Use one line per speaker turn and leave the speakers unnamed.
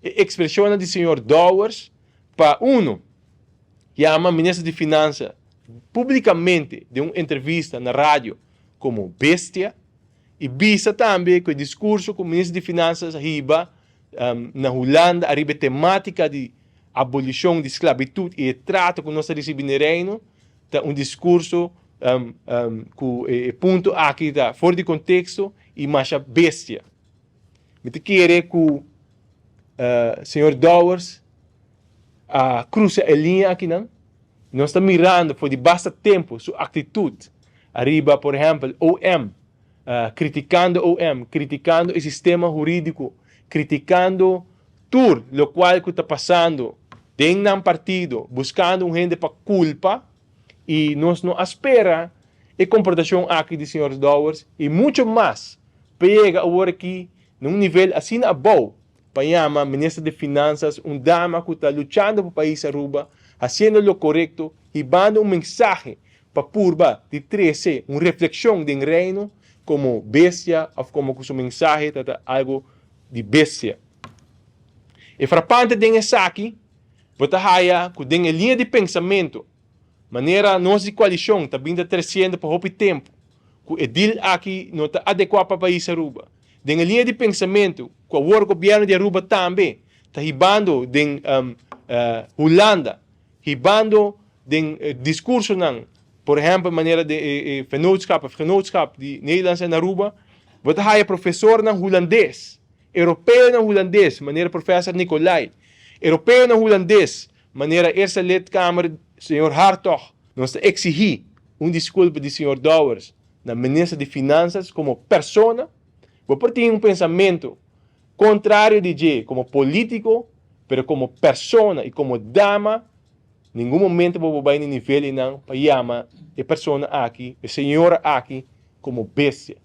expressiona do senhor Dowers para chama o ministro de Finanças publicamente de uma entrevista na rádio como bestia e visa também que o discurso que o ministro de Finanças arriba na Holanda, arriba temática de abolição de esclavitud e trato que nós recebemos no reino, um discurso que ponto aqui está fora de contexto e mais bestia. Me quer que o senhor Dowers cruza a linha aqui, não? Nós estamos mirando por de bastante tempo sua atitude. Arriba, por exemplo, OM, criticando OM, criticando o sistema jurídico, criticando tudo o qual está passando dentro do partido, buscando gente para culpa, e nós não espera a comportação aqui do senhor Dowers e muito mais pega agora aqui num nível assim bom para chamar ministro de Finanças, dama que está lutando para o país Aruba, fazendo o correto e dando mensagem para purba de trazer uma reflexão do reino como bestia ou como que o mensagem é algo de bestia. E frapante desse aqui, você haya que tem a linha de pensamento, maneira nossa coalição está vindo crescendo por muito tempo, que o edil aqui não está adequado para o país Aruba. Tem a linha de pensamento que o governo de Aruba também está ribando de Holanda, ribando de discurso não, por exemplo, maneira de vennootschap de Nederlands en Aruba, você haya professor na holandês, europeu na holandês, maneira professor Nicolai, europeu na holandês, maneira eerste lidkamer, senhor Hartog, nós exigir desculpa do senhor Dowers na ministra de Finanças como persona, você tem pensamento contrário de J, como político, mas como persona e como dama, em nenhum momento você vai no nível não para chamar a pessoa aqui, a senhora aqui, como bestia.